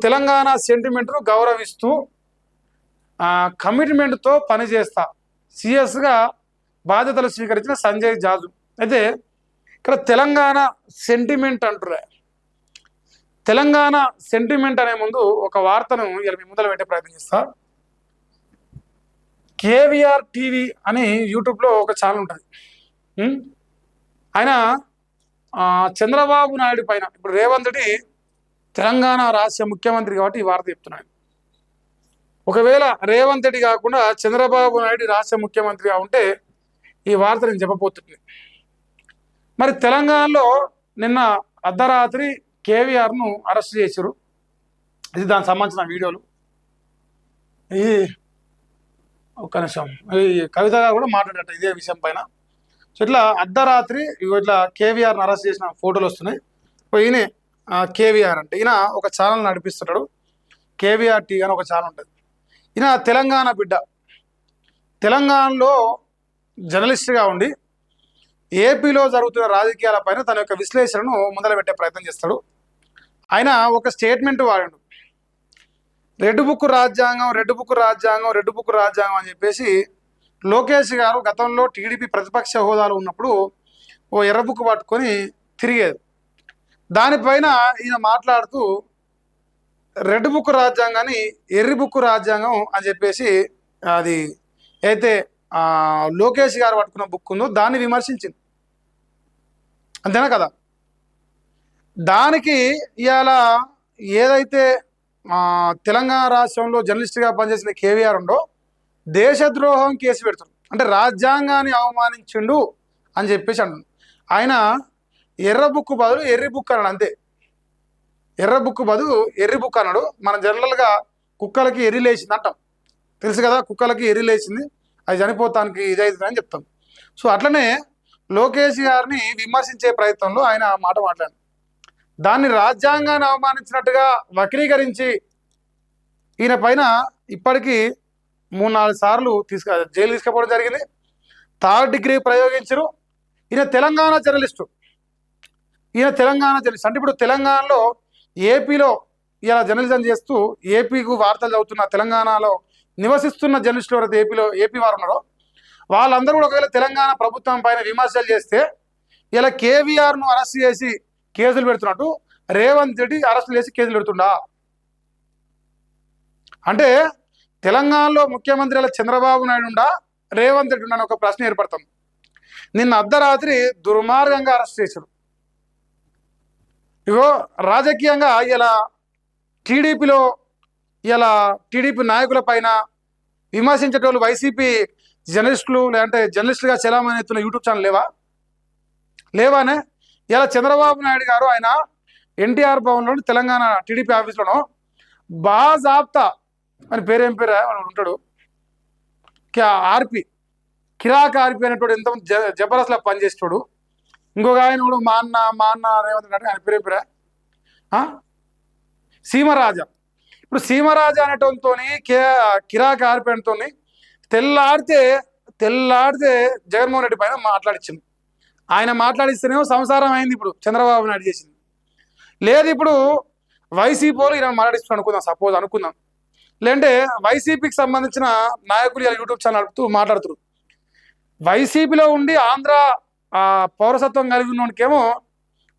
తెలంగాణ సెంటిమెంట్ను గౌరవిస్తూ కమిట్మెంట్తో పనిచేస్తా సీఎస్గా బాధ్యతలు స్వీకరించిన సంజయ్ జాజు. అయితే ఇక్కడ తెలంగాణ సెంటిమెంట్ అంటున్నా. తెలంగాణ సెంటిమెంట్ అనే ముందు ఒక వార్తను ఇలా మీ ముందర పెట్టే ప్రయత్నం చేస్తా. కేవీఆర్ టీవీ అని యూట్యూబ్లో ఒక ఛానల్ ఉంటుంది. ఆయన చంద్రబాబు నాయుడు పైన, ఇప్పుడు రేవంత్ రెడ్డి తెలంగాణ రాష్ట్ర ముఖ్యమంత్రి కాబట్టి ఈ వార్త చెప్తున్నాడు. ఒకవేళ రేవంత్ రెడ్డి కాకుండా చంద్రబాబు నాయుడు రాష్ట్ర ముఖ్యమంత్రిగా ఉంటే ఈ వార్త నేను చెప్పబోతుంది. మరి తెలంగాణలో నిన్న అర్ధరాత్రి కేవీఆర్ను అరెస్ట్ చేశారు. ఇది దానికి సంబంధించిన వీడియోలు. ఈ ఒక్క నిమిషం, ఈ కవితగా కూడా మాట్లాడట ఇదే విషయం పైన. సో ఇట్లా అర్ధరాత్రి ఇట్లా కేవీఆర్ను అరెస్ట్ చేసిన ఫోటోలు వస్తున్నాయి. ఈయనే కేవీఆర్ అంటే ఈయన ఒక ఛానల్ నడిపిస్తున్నాడు. కేవీఆర్ టీ అని ఒక ఛానల్ ఉంటుంది. ఈయన తెలంగాణ బిడ్డ. తెలంగాణలో జర్నలిస్ట్గా ఉండి ఏపీలో జరుగుతున్న రాజకీయాలపైన తన యొక్క విశ్లేషణను మొదలుపెట్టే ప్రయత్నం చేస్తాడు. ఆయన ఒక స్టేట్మెంట్ వాడాడు. రెడ్ బుక్ రాజ్యాంగం, రెడ్ బుక్ రాజ్యాంగం, రెడ్ బుక్ రాజ్యాంగం అని చెప్పేసి లోకేష్ గారు గతంలో టీడీపీ ప్రతిపక్ష హోదాలో ఉన్నప్పుడు ఓ ఎర్ర బుక్ పట్టుకొని తిరిగేది. దానిపైన ఈయన మాట్లాడుతూ రెడ్ బుక్ రాజ్యాంగాన్ని ఎర్రి బుక్ రాజ్యాంగం అని చెప్పేసి అది అయితే లోకేష్ గారు పట్టుకున్న బుక్ ఉందో దాన్ని విమర్శించింది. అంతేనా కదా? దానికి ఇవాళ ఏదైతే తెలంగాణ రాష్ట్రంలో జర్నలిస్ట్గా పనిచేసిన కేవీఆర్ ఉండో దేశద్రోహం కేసు పెడుతుంది. అంటే రాజ్యాంగాన్ని అవమానించిండు అని చెప్పేసి అంటుంది. ఆయన ఎర్ర బుక్ బదులు ఎర్రి బుక్ అన్నాడు. అంతే, ఎర్ర బుక్ బదులు ఎర్రి బుక్ అన్నాడు. మనం జనరల్గా కుక్కలకి ఎర్రి లేచింది అంటాం, తెలుసు కదా, కుక్కలకి ఎర్రి లేచింది, అది చనిపోతానికి ఇదైతుంది అని చెప్తాం. సో అట్లనే లోకేష్ గారిని విమర్శించే ప్రయత్నంలో ఆయన మాట మాట్లాడారు. దాన్ని రాజ్యాంగాన్ని అవమానించినట్టుగా వక్రీకరించి ఈయన పైన ఇప్పటికీ 3-4 సార్లు జైలు తీసుకుపోవడం జరిగింది. 3rd degree ప్రయోగించరు. ఈయన తెలంగాణ జర్నలిస్టు. అంటే ఇప్పుడు తెలంగాణలో ఏపీలో ఇలా జర్నలిజం చేస్తూ ఏపీకు వార్తలు చదువుతున్న తెలంగాణలో నివసిస్తున్న జర్నలిస్టులు ఎవరైతే ఏపీ వారు ఉన్నారో వాళ్ళందరూ కూడా ఒకవేళ తెలంగాణ ప్రభుత్వం పైన విమర్శలు చేస్తే ఇలా కేవీఆర్ను అరెస్ట్ చేసి కేసులు పెడుతున్నట్టు రేవంత్ రెడ్డి అరెస్టులు చేసి కేసులు పెడుతుండా? అంటే తెలంగాణలో ముఖ్యమంత్రి ఇలా చంద్రబాబు నాయుడు ఉండా, రేవంత్ రెడ్డి ఉండా అని ఒక ప్రశ్న ఏర్పడతాం. నిన్న అర్ధరాత్రి దుర్మార్గంగా అరెస్ట్ చేశారు. ఇగో రాజకీయంగా ఇలా టీడీపీలో ఇలా టీడీపీ నాయకుల పైన విమర్శించేటోళ్ళు వైసీపీ జర్నలిస్టులు లేదంటే జర్నలిస్టులుగా చలామణి అవుతున్న యూట్యూబ్ ఛానల్ లేవానే? ఇలా చంద్రబాబు నాయుడు గారు ఆయన ఎన్టీఆర్ భవన్లో తెలంగాణ టీడీపీ ఆఫీస్లోనో బాజాబ్తా అని పేరేం పేరు ఉంటాడు, ఆర్పి, కిరాక్ ఆర్పి అనేటోడు ఎంతమంది జబర్దస్త్లో పనిచేసేటోడు. ఇంకొక ఆయన కూడా మా అన్న రేవంత్ రెడ్డి, ఆయన పేరేం సీమరాజా. ఇప్పుడు సీమరాజా అనేటోతో కిరాక్ ఆర్పి అనేతో తెల్లాడితే జగన్మోహన్ రెడ్డి పైన మాట్లాడించింది. ఆయన మాట్లాడిస్తేనేమో సంసారం అయింది. ఇప్పుడు చంద్రబాబు నాయుడు చేసింది లేదు. ఇప్పుడు వైసీపీ వాళ్ళు ఇలా మాట్లాడిస్తున్నారు అనుకుందాం, సపోజ్ అనుకుందాం. లేదంటే వైసీపీకి సంబంధించిన నాయకులు ఇలా యూట్యూబ్ ఛానల్ నడుపుతూ మాట్లాడుతున్నారు. వైసీపీలో ఉండి ఆంధ్ర పౌరసత్వం కలిగి ఉన్నోనికేమో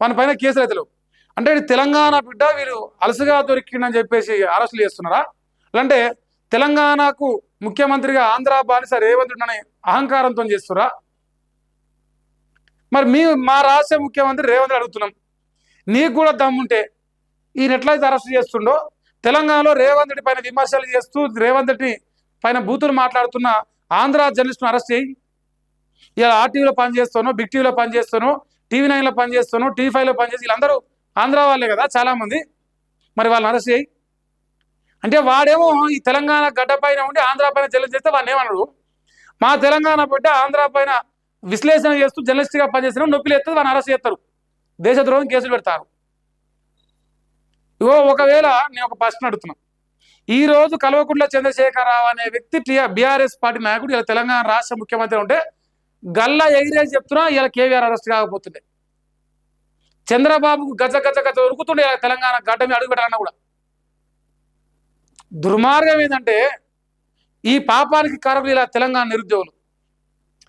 మన పైన కేసులు అయితే లేవు. అంటే తెలంగాణ బిడ్డ వీరు అలసుగా దొరికిందని చెప్పేసి అరెస్టులు చేస్తున్నారా? లేదంటే తెలంగాణకు ముఖ్యమంత్రిగా ఆంధ్ర బానిస రేవంత్ రెడ్డి అనే అహంకారంతో చేస్తున్నారా? మరి మా రాష్ట్ర ముఖ్యమంత్రి రేవంత్ రెడ్డి అడుగుతున్నాం, నీకు కూడా దమ్ముంటే ఈయన ఎట్లయితే అరెస్ట్ చేస్తుండో తెలంగాణలో రేవంత్ రెడ్డి పైన విమర్శలు చేస్తూ రేవంత్ రెడ్డి పైన బూతులు మాట్లాడుతున్న ఆంధ్ర జర్నలిస్ట్ను అరెస్ట్ చేయి. ఇలా ఆర్టీవీలో పనిచేస్తాను, బిగ్ టీవీలో పనిచేస్తాను, TV9లో పనిచేస్తాను, TV5లో పనిచేసి వీళ్ళందరూ ఆంధ్ర వాళ్ళే కదా చాలామంది. మరి వాళ్ళని అరెస్ట్ చేయి. అంటే వాడేమో ఈ తెలంగాణ గడ్డ పైన ఉండి ఆంధ్ర పైన జర్నలిస్ట్ చేస్తే వాడిని ఏమన్నాడు? మా తెలంగాణ బిడ్డ ఆంధ్ర పైన విశ్లేషణ చేస్తూ జర్నలిస్ట్గా పనిచేసిన నొప్పిలు ఎత్తుంది, వాడిని అరెస్ట్ చేస్తారు, దేశద్రోహం కేసులు పెడతారు. ఇగో ఒకవేళ నేను ఒక ప్రశ్న అడుగుతున్నా. ఈ రోజు కల్వకుంట్ల చంద్రశేఖరరావు అనే వ్యక్తి బీఆర్ఎస్ పార్టీ నాయకుడు ఇలా తెలంగాణ రాష్ట్ర ముఖ్యమంత్రి ఉంటే గల్లా ఎగిరేసి చెప్తున్నా ఇలా కేవీఆర్ అరెస్ట్ కాకపోతుండే. చంద్రబాబుకు గజ ఉరుకుతుండే తెలంగాణ గడ్డ మీద అడుగు పెట్టాలన్నా కూడా. దుర్మార్గం ఏంటంటే ఈ పాపానికి కారకులు ఇలా తెలంగాణ నిరుద్యోగులు,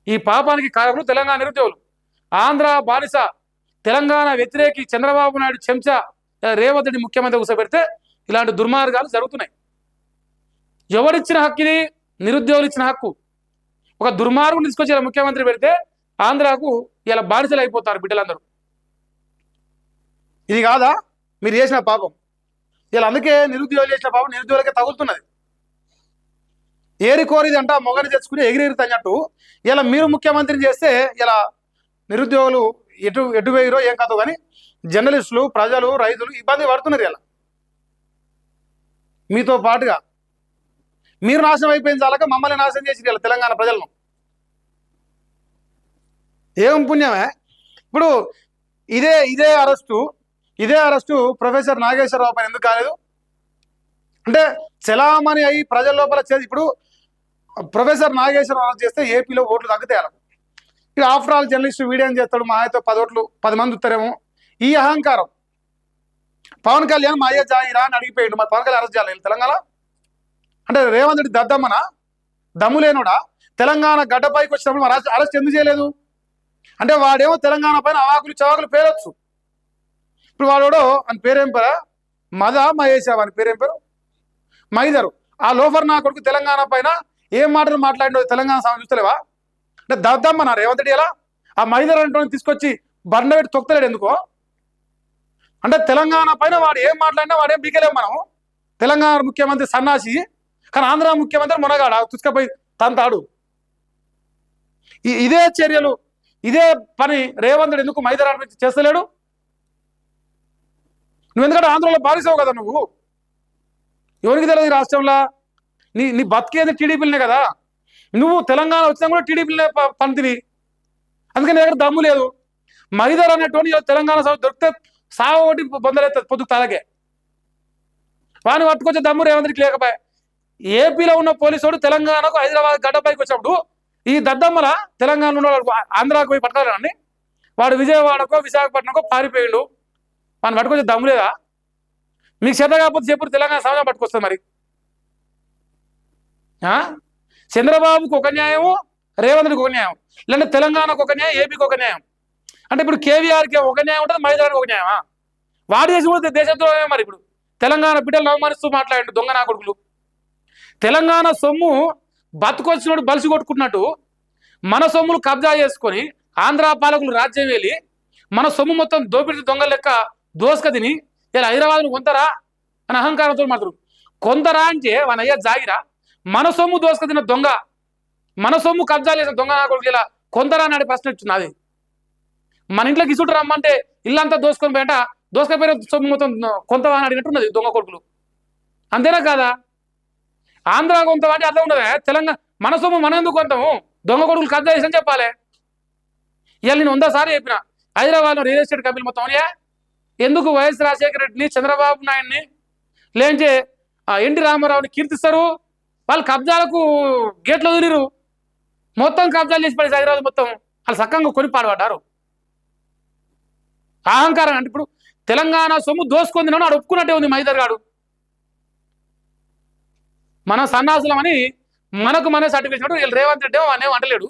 ఈ పాపానికి కారకులు తెలంగాణ నిరుద్యోగులు. ఆంధ్ర బానిస, తెలంగాణ వ్యతిరేకి చంద్రబాబు నాయుడు చెంచా రేవంత్ రెడ్డి ముఖ్యమంత్రి కూర్చోబెడితే ఇలాంటి దుర్మార్గాలు జరుగుతున్నాయి. ఎవరిచ్చిన హక్కు ఇది? నిరుద్యోగులు ఇచ్చిన హక్కు. ఒక దుర్మార్గుని తీసుకొచ్చి ఇలా ముఖ్యమంత్రి పెడితే ఆంధ్రాకు ఇలా బానిసలు అయిపోతారు బిడ్డలందరూ. ఇది కాదా మీరు చేసిన పాపం? ఇలా అందుకే నిరుద్యోగులు చేసిన పాపం నిరుద్యోగులకే తగులుతున్నది. ఏరి కోరిది అంట మొగని తెచ్చుకుని ఎగిరెగిరి తన్నట్టు ఇలా మీరు ముఖ్యమంత్రిని చేస్తే ఇలా నిరుద్యోగులు ఎటు వేయరో ఏం కాదు, కానీ జర్నలిస్టులు, ప్రజలు, రైతులు ఇబ్బంది పడుతున్నారు. ఇలా మీతో పాటుగా మీరు నాశనం అయిపోయిన చాలక మమ్మల్ని నాశనం చేసి ఇలా తెలంగాణ ప్రజలను. ఏం పుణ్యమే. ఇప్పుడు ఇదే అరెస్టు ప్రొఫెసర్ నాగేశ్వరరావు పైన ఎందుకు కాలేదు అంటే చలామణి అయి ప్రజల లోపల చేసి ఇప్పుడు ప్రొఫెసర్ నాగేశ్వరరావు అరెస్ట్ చేస్తే ఏపీలో ఓట్లు తగ్గుతాయి. అలా ఇక ఆఫ్టర్ ఆల్ జర్నలిస్టు వీడియో చేస్తాడు, మా ఆయనతో 10 ఓట్లు 10 మంది వస్తారేమో. ఈ అహంకారం. పవన్ కళ్యాణ్ మా అయ్య జాయిరా అని అడిగిపోయాడు, మరి పవన్ కళ్యాణ్ అరెస్ట్ చేయాలి తెలంగాణ అంటే రేవంత్ రెడ్డి దద్దమ్మన దమ్ములేనుడా? తెలంగాణ గడ్డపైకి వచ్చినప్పుడు మరి అరెస్ట్ ఎందుకు చేయలేదు అంటే వాడేమో తెలంగాణ పైన అవాకులు చవాకులు పేరొచ్చు. ఇప్పుడు వాడోడో అని పేరేం పేరా మహేషావు అని పేరేం పేరు మైదరు. ఆ లోఫర్ నా కొడుకు తెలంగాణ పైన ఏం మాటలు మాట్లాడినో తెలంగాణ సమాజం చూస్తలేవా అంటే దద్దమ్మన రేవంత్ రెడ్డి ఎలా ఆ మైదర్ అంటే తీసుకొచ్చి బండ పెట్టి తొక్కలేడు ఎందుకో అంటే తెలంగాణ పైన వాడు ఏం మాట్లాడినా వాడేం బీకలేము మనం. తెలంగాణ ముఖ్యమంత్రి సన్నాసి, కానీ ఆంధ్ర ముఖ్యమంత్రి మునగాడ తుసుకపోయి తంతాడు. ఇదే చర్యలు ఇదే పని రేవంత్ రెడ్డి ఎందుకు మైదర్ అనిపించి చేస్తలేడు? నువ్వు ఎందుకంటే ఆంధ్రలో బాధిస్తావు కదా నువ్వు. ఎవరికి తెలియదు ఈ రాష్ట్రంలో నీ బతికేది టీడీపీలనే కదా. నువ్వు తెలంగాణ వచ్చినా కూడా టీడీపీలనే పంతివి, అందుకని నీ దగ్గర దమ్ము లేదు. మైదర్ అనేటువంటి తెలంగాణ సభ దొరికితే సాగు ఒకటి బొందలేదు పొద్దుకు తలగే. వాడిని పట్టుకొచ్చే దమ్ము రేవంత్కి లేకపోయా. ఏపీలో ఉన్న పోలీసు తెలంగాణకు హైదరాబాద్ గడ్డపైకి వచ్చినప్పుడు ఈ దద్దమ్మల తెలంగాణ ఉన్న ఆంధ్రాకు పోయి పట్టుకోలేనండి. వాడు విజయవాడకో విశాఖపట్నంకో పారిపోయిండు, వాడిని పట్టుకొచ్చే దమ్ము లేదా? మీకు చేత కాకపోతే చెప్పుడు తెలంగాణ సమాజం పట్టుకొస్తుంది. మరి చంద్రబాబుకు ఒక న్యాయము, రేవంత్కి ఒక న్యాయం, లేదంటే తెలంగాణకు ఒక న్యాయం, ఏపీకి ఒక న్యాయం. అంటే ఇప్పుడు కేవీఆర్కి ఒక న్యాయం ఉంటుంది, మైదానికి ఒక న్యాయమా? వాడు చేసి కూడా దేశద్రోహమే. మరి ఇప్పుడు తెలంగాణ బిడ్డలు అవమానిస్తూ మాట్లాడండి దొంగ నా కొడుకులు. తెలంగాణ సొమ్ము బతుకొచ్చినోడు బలిసి కొట్టుకున్నట్టు మన సొమ్ములు కబ్జా చేసుకొని ఆంధ్ర పాలకులు రాజ్యం వెళ్ళి మన సొమ్ము మొత్తం దోపిడి దొంగ లెక్క దోసుక తిని ఇలా హైదరాబాద్ను కొంతరా అని అహంకారంతో మాత్రం కొంతరా అంటే మన అయ్యా జాగిరా. మన సొమ్ము దోసుక తిన్న దొంగ, మన సొమ్ము కబ్జా చేసిన దొంగ నా కొడుకు ఇలా కొంతరా నాడి ప్రశ్న వచ్చింది. అది మన ఇంట్లోకి ఇసుడు రమ్మంటే ఇల్లంతా దోసుకొని పోయేట దోసుకపోయిన సొమ్ము మొత్తం కొంతవా అని అడిగినట్టున్నది దొంగ కొడుకులు. అంతేనా కాదా? ఆంధ్ర కొంత అంటే అట్లా ఉండదు. తెలంగాణ మన సొమ్ము మనం ఎందుకు కొంటాము? దొంగ కొడుకులు కబ్జా చేసని చెప్పాలి. ఇవాళ నేను 100 సార్లు చెప్పిన హైదరాబాద్లో రియల్ ఎస్టేట్ కంపెనీ మొత్తం ఎందుకు వైఎస్ రాజశేఖర రెడ్డిని, చంద్రబాబు నాయుడిని, లేంటే ఎన్టీ రామారావుని కీర్తిస్తారు? వాళ్ళు కబ్జాలకు గేట్లు వదిలిరు, మొత్తం కబ్జాలు చేసి పడేసి హైదరాబాద్ మొత్తం వాళ్ళు సక్కంగా కొని పాడుపడ్డారు. అహంకారం అంటే ఇప్పుడు తెలంగాణ సొమ్ము దోసుకుంది నన్ను ఒప్పుకున్నట్టే ఉంది మైదర్ గాడు. మన సన్నాసులమని మనకు మన సర్టిఫికేట్ వీళ్ళు రేవంత్ రెడ్డి అనేవి అంటలేడు.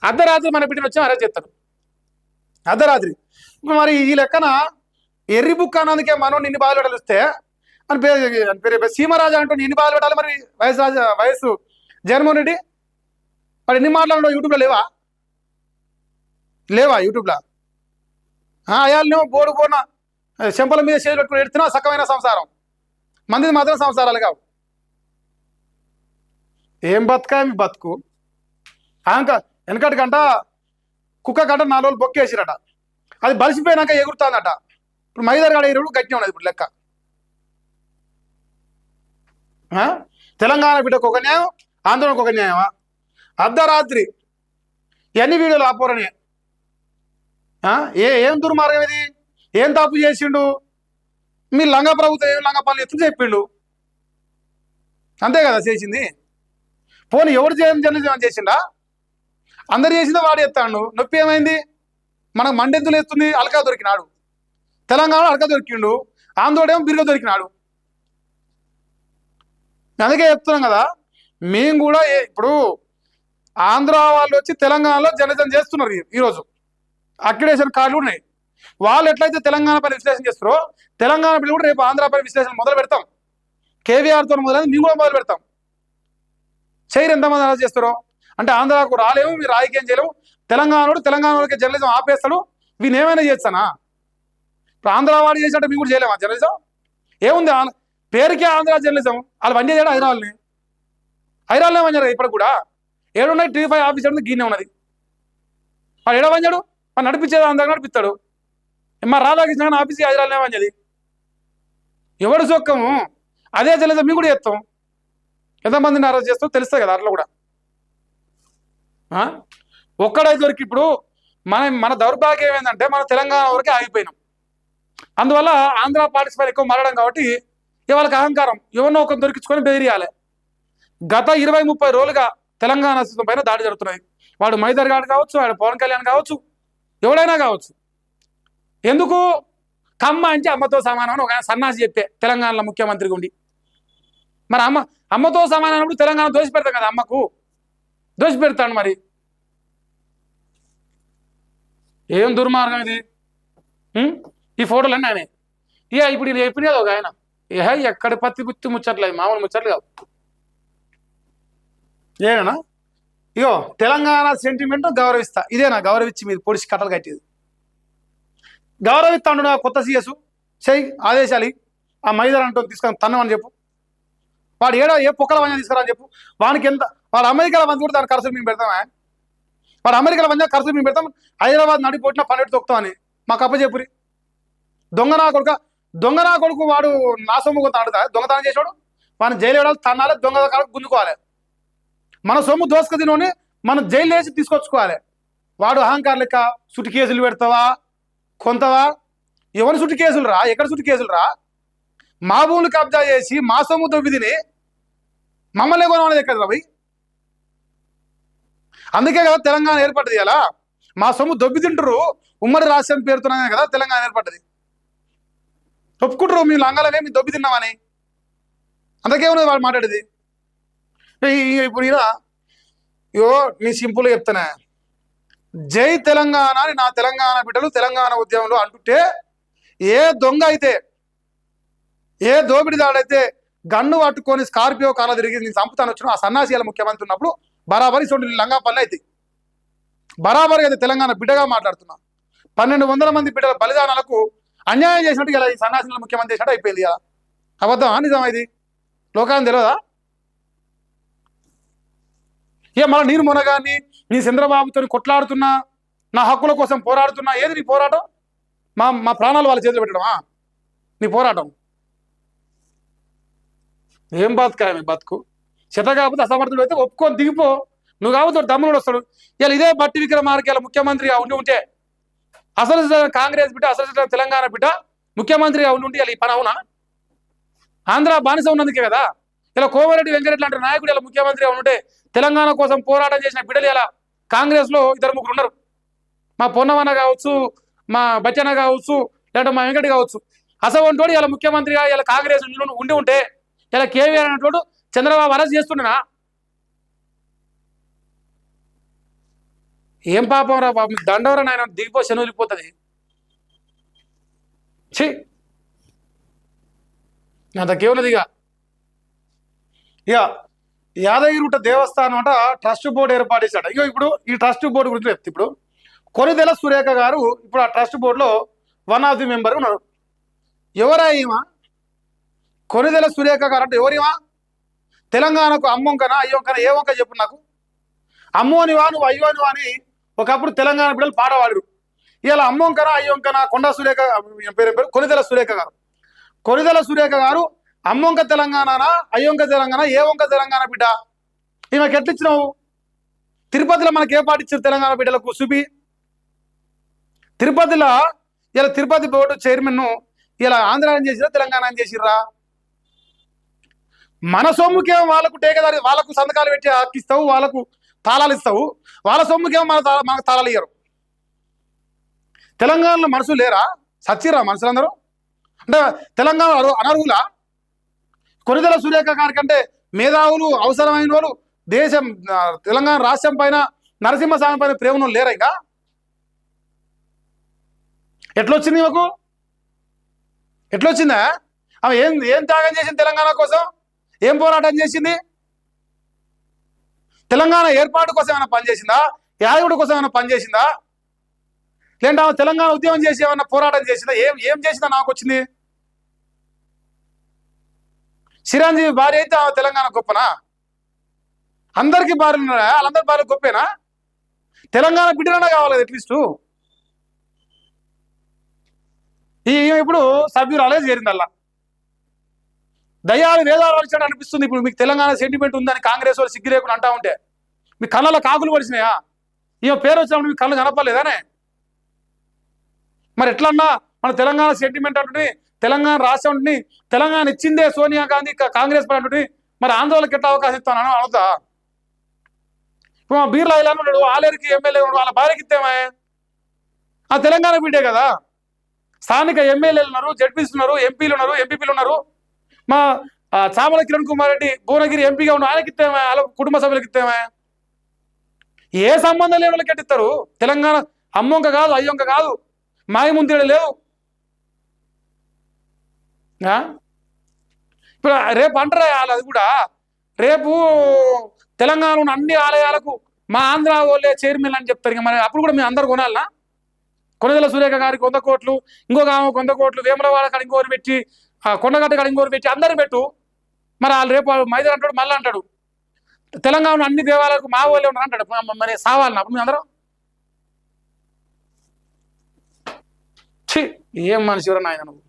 అర్ధరాత్రి మన బిడ్డను వచ్చి అరెస్ట్ చేస్తారు. అర్ధరాత్రి మరి ఈ లెక్కన ఎర్రి బుక్ అన్నందుకే మనం ఇన్ని బాధలు పెట్టాలి వస్తే అని పేరు సీమరాజా అంటూ ఇన్ని బాధలు పెట్టాలి. మరి వైఎస్ జగన్మోహన్ రెడ్డి వాడు ఎన్ని మాట్లాడో యూట్యూబ్లో లేవా యూట్యూబ్లో? అయాలను బోడున చెంపల మీద చేతులు పెట్టుకుని ఎడుతున్నా సక్కమైన సంసారం, మందిది మాత్రం సంసారాలు కావు. ఏం బతుకా మీ బతుకు? వెనకటి గంట కుక్క గంట 4 రోజులు బొక్కేసిరట, అది బలిసిపోయినాక ఎగురుతుందట. ఇప్పుడు మైదర్ గాడ ఎరువులు గట్టి ఉన్నది ఇప్పుడు లెక్క. తెలంగాణ బిడ్డకు ఒక న్యాయం, ఆందోళనకు ఒక న్యాయమా? అర్ధరాత్రి ఎన్ని వీడియోలు ఆపోరని ఏం దుర్మార్గం ఇది? ఏం తప్పు చేసిండు? మీ లంగ ప్రభుత్వం ఏం లంగ పనులు ఎత్తు చెప్పిండు, అంతే కదా చేసింది. పోనీ ఎవరు జర్నలిజం చేసిండా? అందరు చేసిందో వాడు ఎత్తాడు. నొప్పి ఏమైంది? మనకు మండెందులు ఎత్తుంది. అలకా దొరికినాడు, తెలంగాణ అలకా దొరికిండు, ఆంధ్రోడేమో బిరుగా దొరికినాడు. అందుకే చెప్తున్నాం కదా, మేము కూడా ఇప్పుడు ఆంధ్ర వాళ్ళు వచ్చి తెలంగాణలో జర్నలిజం చేస్తున్నారు ఈరోజు, అక్రిడేషన్ కార్డులు ఉన్నాయి. వాళ్ళు ఎట్లయితే తెలంగాణ పైన విశ్లేషణ చేస్తారో తెలంగాణ పైన కూడా రేపు ఆంధ్ర పైన విశ్లేషణ మొదలు పెడతాం. కేవీఆర్తో మొదలైంది, మేము కూడా మొదలు పెడతాం. చేయరు ఎంతమంది అలా చేస్తారో. అంటే ఆంధ్రాకు రాలేము, మీరు రాజకీయం చేయలేము, తెలంగాణకి జర్నలిజం ఆపేస్తాడు, వీని ఏమైనా చేస్తానా? ఇప్పుడు ఆంధ్ర వాడు చేసినట్టు మేము కూడా చేయలేమా జర్నలిజం? ఏముంది పేరుకే ఆంధ్ర జర్నలిజం, వాళ్ళు వన్ చేయడం హైదరాబాద్నే వంజారు. ఇప్పుడు కూడా ఏడున్నాయి T5 ఆఫీస్ అంటే గీనే ఉన్నది. వాడు ఏడ వంజాడు, వాడు నడిపించేది ఆంధ్ర నడిపిస్తాడు. మా రాధాకృష్ణ ఆఫీస్కి హైదరాబాద్నే వంజది. ఎవడు సొక్కము అదే జర్నలిజం మేము కూడా చేస్తాం. ఎంతమందిని అరెస్ట్ చేస్తాం తెలుస్తుంది కదా. అట్లా కూడా ఒక్కడైతే దొరికి ఇప్పుడు మన దౌర్భాగ్యం ఏమైందంటే మన తెలంగాణ వరకే ఆగిపోయినాం. అందువల్ల ఆంధ్ర పార్టీస్ పైన ఎక్కువ మారడం కాబట్టి ఇవాళకి అహంకారం, ఎవరినో ఒక దొరికించుకొని బెదిరియాలి. గత 20-30 రోజులుగా తెలంగాణ అస్తిత్వం పైన దాడి జరుగుతున్నది. వాడు మైదర్ గాడు కావచ్చు, వాడు పవన్ కళ్యాణ్ కావచ్చు, ఎవడైనా కావచ్చు. ఎందుకు? కమ్మ అంటే అమ్మతో సమానం అని ఒక సన్నాసి చెప్పే తెలంగాణలో ముఖ్యమంత్రిగా ఉండి, మరి అమ్మతో సమానప్పుడు తెలంగాణ దోషి పెడతాం కదా, అమ్మకు దోషి పెడతాడు. మరి ఏం దుర్మార్గం ఇది? ఈ ఫోటోలన్నీ ఆయన ఇప్పుడు ఇది చెప్పినది ఒక ఆయన ఎక్కడ పత్తి గుత్తి ముచ్చట్లేదు, మామూలు ముచ్చట్లు కాదు. ఏనా ఇగో తెలంగాణ సెంటిమెంట్ గౌరవిస్తా, ఇదేనా గౌరవించి మీరు పొడిచి కట్టలు కట్టేది? గౌరవిస్తా ఉండు. కొత్త సీఎస్ చెయ్యి ఆదేశాలు, ఆ మైదాన్ అంటూ తీసుకొని తన్నమని చెప్పు. వాడు ఏ పొక్కల వంజ తీసుకురా అని చెప్పు. వానికి ఎంత వాడు అమెరికాలో వంద కూడా దాని ఖర్చులు మేము పెడతామా? వాడు అమెరికాలో వంజ ఖర్చులు మేము పెడతాం, హైదరాబాద్ నడిపోయినా పన్నెట్టు తొక్కుతామని మాకు అప్పచెప్పురి. దొంగ నా కొడుకు వాడు నా సొమ్ము కొంత ఆడుతా, దొంగతనం చేసాడు, వాడిని జైలు వేయాలి, తన్నాలి, దొంగ కాడ గుంజుకోవాలి. మన సొమ్ము దోసుక తినోని మనం జైలు వేసి తీసుకొచ్చుకోవాలి. వాడు అహంకారం లెక్క సుటి కేసులు పెడతావా, కొంతవా? ఎవరి సుటి కేసులు రా, ఎక్కడ సుటి కేసులు రా? మా భూములు కబ్జా చేసి మా సొమ్ము దొబ్బి తిని మమ్మల్ని కొనవాళ్ళది ఎక్కడ రవి? అందుకే కదా తెలంగాణ ఏర్పడ్డది. అలా మా సొమ్ము దొబ్బి తింటారు, ఉమ్మడి రాష్ట్రం పేరుతున్నానే కదా తెలంగాణ ఏర్పడ్డది. ఒప్పుకుంటారు మీ లంగాలనే మీ దొబ్బి తిన్నామని. అందుకేమన్నది వాడు మాట్లాడేది. ఇప్పుడు ఇగో నీ సింపుల్గా చెప్తానే, జై తెలంగాణ అని నా తెలంగాణ బిడ్డలు తెలంగాణ ఉద్యమంలో అంటుంటే, ఏ దొంగ అయితే ఏ దోపిడిదాడైతే గన్ను పట్టుకొని స్కార్పియో కాల తిరిగి నేను చంపుతాను వచ్చిన ఆ సన్నాసీల ముఖ్యమంత్రి ఉన్నప్పుడు బరాబరి చూడండి లంగా పనులు అయితే బరాబరి అయితే తెలంగాణ బిడ్డగా మాట్లాడుతున్నా. 1200 మంది బిడ్డల బలిదానాలకు అన్యాయం చేసినట్టు ఇలా ఈ సన్నాసీల ముఖ్యమంత్రి చేసినట్టు అయిపోయింది కదా. అబద్ధమా నిజమా ఇది? లోకాన్ని తెలియదా? మళ్ళీ నేను మునగాన్ని నీ చంద్రబాబుతో కొట్లాడుతున్నా, నా హక్కుల కోసం పోరాడుతున్నా. ఏది నీ పోరాటం? మా ప్రాణాలు వాళ్ళ చేతిలో పెట్టడమా నీ పోరాటం? ఏం బతుకా మీ బతుకు? చేత కాకపోతే అసమర్థుడు అయితే ఒప్పుకొని దిగిపో. నువ్వు కాకపోతే తమ్ముడు వస్తాడు. ఇలా ఇదే బట్టి విక్రమార్క ముఖ్యమంత్రిగా ఉండి అసలు కాంగ్రెస్ బిడ్డ, అసలు తెలంగాణ బిడ్డ ముఖ్యమంత్రిగా ఉండి ఇలా ఈ పని అవునా? ఆంధ్ర బానిస ఉన్నందుకే కదా. ఇలా కోమరెడ్డి వెంకరెడ్డి లాంటి నాయకుడు ఇలా ముఖ్యమంత్రిగా ఉంటే తెలంగాణ కోసం పోరాటం చేసిన బిడ్డలు ఇలా కాంగ్రెస్లో 2-3 ఉన్నారు. మా పొన్నవన్న కావచ్చు, మా బచ్చన్న కావచ్చు, లేదంటే మా వెంకటి కావచ్చు. అసలు ఇలా ముఖ్యమంత్రిగా ఇలా కాంగ్రెస్ ఉండి ఉంటే ఇలా కేవీఆర్ అన్నట్టు చంద్రబాబు అరెస్ట్ చేస్తుండేనా? ఏం పాపం రా బాబు, దండవరం ఆయన దిగిపో శని వెళ్ళిపోతుంది. ఛీ, అంతకేమున్నదిగా. ఇక యాదగిరిగుట్ట దేవస్థానం అంట ట్రస్ట్ బోర్డు ఏర్పాటు చేశాడు. ఇక ఇప్పుడు ఈ ట్రస్ట్ బోర్డు గురించి చెప్తే, ఇప్పుడు కొనిదెల సురేఖ గారు ఇప్పుడు ఆ ట్రస్ట్ బోర్డులో వన్ ఆఫ్ ది మెంబర్ ఉన్నారు. ఎవరా ఈమా? కొనిదెల సురేఖ గారు అంటే ఎవరిమా? తెలంగాణకు అమ్మొంకనా అయ్యొంకనా? ఏ వంక చెప్పు నాకు. అమ్మోనివా నువ్వు అయ్యోనివా అని ఒకప్పుడు తెలంగాణ బిడ్డలు పాడవాడు. ఇలా అమ్మొంకనా అయ్యొంకనా? కొండా సురేఖ పేరు కొనిదెల సురేఖ గారు. కొనిదెల సురేఖ గారు అమ్మొంక తెలంగాణనా అయ్యొంక తెలంగాణ? ఏ వంక తెలంగాణ బిడ్డ? ఈమెకు ఎట్లిచ్చినావు? తిరుపతిలో మనకి ఏ పాటు ఇచ్చారు తెలంగాణ బిడ్డలకు? సుబి తిరుపతిలో ఇలా తిరుపతి బోర్డు చైర్మన్ ఇలా ఆంధ్ర అని చేసిరా, తెలంగాణ అని చేసిర్రా? మన సొమ్ముకేమో వాళ్ళకు టేకదారి, వాళ్ళకు సంతకాలు పెట్టి హక్కిస్తావు, వాళ్ళకు తాళాలు ఇస్తావు. వాళ్ళ సొమ్ముకేమో మనకు తాళాలు ఇయ్యరు. తెలంగాణలో మనుషులు లేరా? సచ్చిరా మనుషులందరూ? అంటే తెలంగాణ అనర్హులా? కొనిదెల సురేఖ గారి కంటే మేధావులు అవసరమైన వాళ్ళు దేశం తెలంగాణ రాష్ట్రం పైన నరసింహస్వామి పైన ప్రేమ లేరా ఇంకా? ఎట్లొచ్చింది మాకు? ఎట్లొచ్చిందా? ఆమె ఏం ఏం త్యాగం చేసింది తెలంగాణ కోసం? ఏం పోరాటం చేసింది? తెలంగాణ ఏర్పాటు కోసం ఏమైనా పనిచేసిందా? యాదవుడి కోసం ఏమైనా పనిచేసిందా? లేదంటే ఆమె తెలంగాణ ఉద్యమం చేసి ఏమైనా పోరాటం చేసిందా? ఏం ఏం చేసిందా నాకు వచ్చింది? చిరంజీవి భార్య అయితే ఆమె తెలంగాణ గొప్పనా? అందరికీ భార్యలు ఉన్నారా? వాళ్ళందరి భార్య గొప్పేనా? తెలంగాణ బిడ్డలన్నా కావాలి అట్లీస్ట్. ఇప్పుడు సభ్యురాలే చేరిందల్లా. దయ్యాలు వేదాలు వచ్చాడు అనిపిస్తుంది ఇప్పుడు. మీకు తెలంగాణ సెంటిమెంట్ ఉందని కాంగ్రెస్ వాళ్ళు సిగ్గు లేకుండా అంటా ఉంటే మీ కళ్ళలో కాకులు పడిచినాయా? ఈమె పేరు వచ్చినప్పుడు మీ కళ్ళు కనపడలేదానే? మరి ఎట్లన్నా మన తెలంగాణ సెంటిమెంట్ అంటుంది, తెలంగాణ రాష్ట్రం ఉంటుంది, తెలంగాణ ఇచ్చిందే సోనియా గాంధీ కాంగ్రెస్ పార్టీ ఉంటుంది, మరి ఆందోళనకి ఎట్లా అవకాశం ఇస్తాను అవుతా? ఇప్పుడు మా బీర్లా ఇలా ఉన్నాడు, ఆలేరికి ఎమ్మెల్యే ఉన్నాడు, వాళ్ళ భార్యకి ఇస్తేమే ఆ తెలంగాణ బిడ్డే కదా. స్థానిక ఎమ్మెల్యేలు ఉన్నారు, జడ్పీస్ ఉన్నారు, ఎంపీలు ఉన్నారు, ఎంపీపీలు ఉన్నారు. మా చామల కిరణ్ కుమార్ రెడ్డి భువనగిరి ఎంపీగా ఉన్న ఆయనకి ఇస్తేమే, వాళ్ళ కుటుంబ సభ్యులకి ఇస్తేమే. ఏ సంబంధం లేని వాళ్ళకి ఎట్టిస్తారు? తెలంగాణ అమ్మొంక కాదు, అయ్యొంక కాదు, మాయముందేడు లేవు. ఇప్పుడు రేపు అంటారా అది కూడా, రేపు తెలంగాణలో అన్ని ఆలయాలకు మా ఆంధ్ర వాళ్ళే చైర్మన్ అని చెప్తారు. ఇంకా మరి అప్పుడు కూడా మేము అందరు కొనాలనా? కొనదల సురేఖ గారికి 100 కోట్లు, ఇంకొక ఆమె 100 కోట్లు, వేములవాడ కాడ ఇంకోరు పెట్టి, కొండగట్ట కాడ ఇంకోరు పెట్టి అందరు పెట్టు. మరి వాళ్ళు రేపు మైదాన్ అంటాడు, మళ్ళీ అంటాడు తెలంగాణ అన్ని దేవాలయాలకు మా వాళ్ళే ఉన్నారు అంటాడు. మరి సావాలన్నా అప్పుడు మేము అందరం? ఏం మనిషి ఎవరన్నా ఆయన నువ్వు?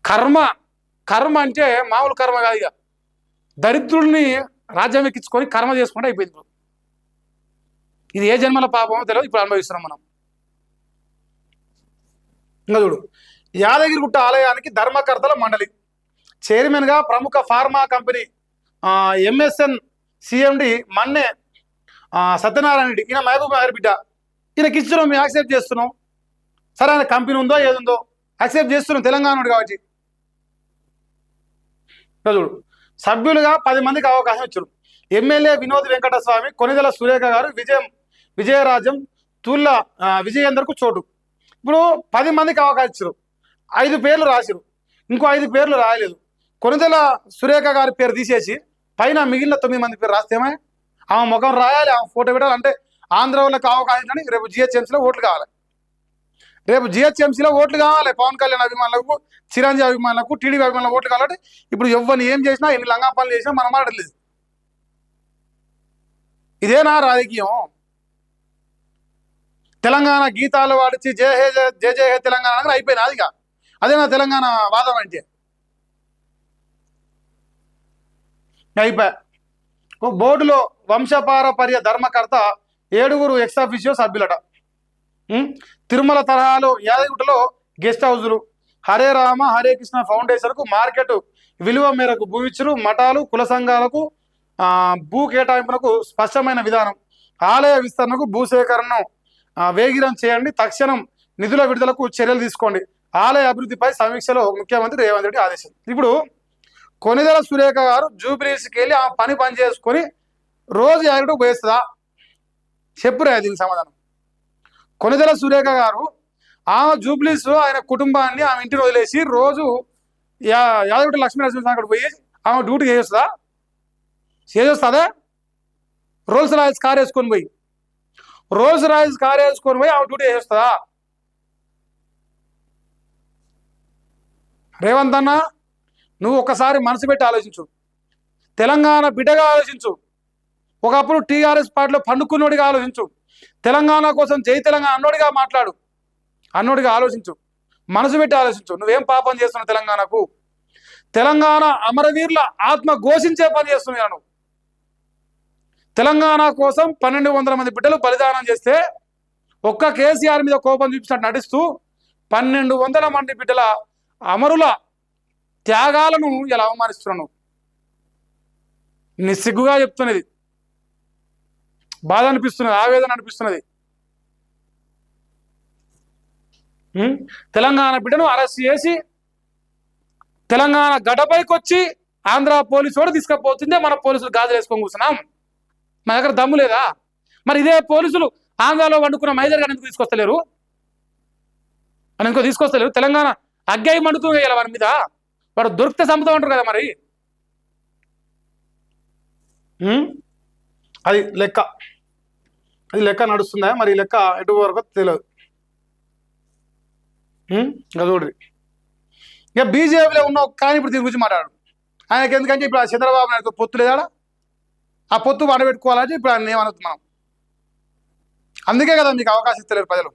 కర్మ కర్మ అంటే మామూలు కర్మ కాదు. ఇక దరిద్రుల్ని రాజ్యం ఎక్కించుకొని కర్మ చేసుకుంటే అయిపోయింది. ఇది ఏ జన్మల పాపమో తెలియదు, ఇప్పుడు అనుభవిస్తున్నాం మనం. ఇంకా చూడు, యాదగిరిగుట్ట ఆలయానికి ధర్మకర్తల మండలి చైర్మన్గా ప్రముఖ ఫార్మా కంపెనీ ఎంఎస్ఎన్ సిఎండి మన్నే సత్యనారాయణ రెడ్డి. ఈయన మహబూబ్ నగర్ బిడ్డ. ఈయనకి ఇస్తున్నాం, మేము యాక్సెప్ట్ చేస్తున్నాం. సరే ఆయన కంపెనీ ఉందో ఏదుందో యాక్సెప్ట్ చేస్తున్నాం, తెలంగాణ కాబట్టి. చూడు, సభ్యులుగా 10 మందికి అవకాశం ఇచ్చారు. ఎమ్మెల్యే వినోద్ వెంకటస్వామి, కొనిదెల సురేఖ గారు, విజయరాజం, తుల్ల విజయేందర్కు చోటు. ఇప్పుడు 10 మందికి అవకాశం ఇచ్చారు. 5 పేర్లు రాశారు, ఇంకో 5 పేర్లు రాయలేదు. కొనిదెల సురేఖ గారి పేరు తీసేసి పైన మిగిలిన 9 మంది పేరు రాస్తేమే ఆమె ముఖం రాయాలి, ఆమె ఫోటో పెట్టాలి. అంటే ఆంధ్ర వాళ్ళకి అవకాశం అని రేపు జిహెచ్ఎంసీలో ఓట్లు కావాలి. రేపు జిహెచ్ఎంసీలో ఓట్లు కావాలి పవన్ కళ్యాణ్ అభిమానులకు, చిరంజీవి అభిమానులకు, టీడీపీ అభిమానులకు ఓట్లు కావాలంటే ఇప్పుడు ఎవరిని ఏం చేసినా, ఎన్ని లంగా పనులు చేసినా మనం మాట్లాడలేదు. ఇదేనా రాజకీయం? తెలంగాణ గీతాలు వాడిచి జయ హే జయ జయ హే తెలంగాణ అని అయిపోయినా అదిగా. అదేనా తెలంగాణ వాదం అంటే? అయిపోయా. బోర్డులో వంశపారపర్య ధర్మకర్త 7 ఎక్స్-అఫీషియో సభ్యులట. తిరుమల తరహాలో యాదగిరిగుట్టలో గెస్ట్ హౌజులు, హరే రామ హరే కృష్ణ ఫౌండేషన్కు మార్కెట్ విలువ మేరకు భూమిచ్చులు, మఠాలు, కుల సంఘాలకు భూ కేటాయింపునకు స్పష్టమైన విధానం, ఆలయ విస్తరణకు భూసేకరణను వేగిరం చేయండి, తక్షణం నిధుల విడుదలకు చర్యలు తీసుకోండి, ఆలయ అభివృద్ధిపై సమీక్షలో ముఖ్యమంత్రి రేవంత్ రెడ్డి ఆదేశం. ఇప్పుడు కొనిదెల సురేఖ గారు జూబ్లీస్కి వెళ్ళి ఆ పని చేసుకొని రోజు యాదగిరిగుట్టకు పోయేస్తుందా? చెప్పురా దీనికి సమాధానం. కొనిదెల సురేఖ గారు ఆమె జూబ్లీస్ ఆయన కుటుంబాన్ని ఆమె ఇంటిని వదిలేసి రోజు యాదగిరిగుట్ట లక్ష్మీనరసింహ అక్కడ పోయి ఆమె డ్యూటీ చేస్తుందా? రోల్స్ రాయల్స్ కార్ వేసుకొని పోయి ఆమె డ్యూటీ చేస్తుందా? రేవంత్ అన్న, నువ్వు ఒకసారి మనసు పెట్టి ఆలోచించు, తెలంగాణ బిడ్డగా ఆలోచించు, ఒకప్పుడు టీఆర్ఎస్ పార్టీలో పండుకున్నోడిగా ఆలోచించు, తెలంగాణ కోసం జై తెలంగాణ అన్నోడిగా మాట్లాడు, అన్నోడిగా ఆలోచించు, మనసు పెట్టి ఆలోచించు. నువ్వేం పాపం చేస్తున్నావు తెలంగాణకు? తెలంగాణ అమరవీరుల ఆత్మ ఘోషించే పని చేస్తున్నావు నువ్వు. తెలంగాణ కోసం 1200 మంది బిడ్డలు బలిదానం చేస్తే ఒక్క కేసీఆర్ మీద కోపం చూపించినట్టు నటిస్తూ 1200 మంది బిడ్డల అమరుల త్యాగాలను ఇలా అవమానిస్తున్నాను. నిస్సిగ్గుగా చెప్తున్నది, బాధ అనిపిస్తున్నది, ఆవేదన అనిపిస్తున్నది. తెలంగాణ బిడ్డను అరెస్ట్ చేసి తెలంగాణ గడపైకి వచ్చి ఆంధ్ర పోలీసు కూడా తీసుకపోతుందే మన పోలీసులు గాజులు వేసుకొని కూర్చున్నాం. మన దగ్గర దమ్ము లేదా? మరి ఇదే పోలీసులు ఆంధ్రాలో వండుకున్న మైదర్ గారిని ఎందుకు తీసుకొస్తలేరు? అని ఇంకో తీసుకొస్తలేరు. తెలంగాణ అగ్గాయి మండుతుంది ఇలా వారి మీద. వాడు దొరికితే చంపుతా ఉంటారు కదా మరి. అది లెక్క, అది లెక్క నడుస్తుందా మరి? లెక్క ఎటు వరకు తెలియదు. ఇంకా చూడ్రి, ఇక బీజేపీలో ఉన్న కానీ ఇప్పుడు దీని గురించి మాట్లాడు. ఆయనకి ఎందుకంటే ఇప్పుడు ఆ చంద్రబాబు నాయుడు పొత్తు లేదా? ఆ పొత్తు వాడబెట్టుకోవాలంటే ఇప్పుడు ఆయన ఏమనొద్దు మనం. అందుకే కదా మీకు అవకాశం ఇస్తలేరు ప్రజలు.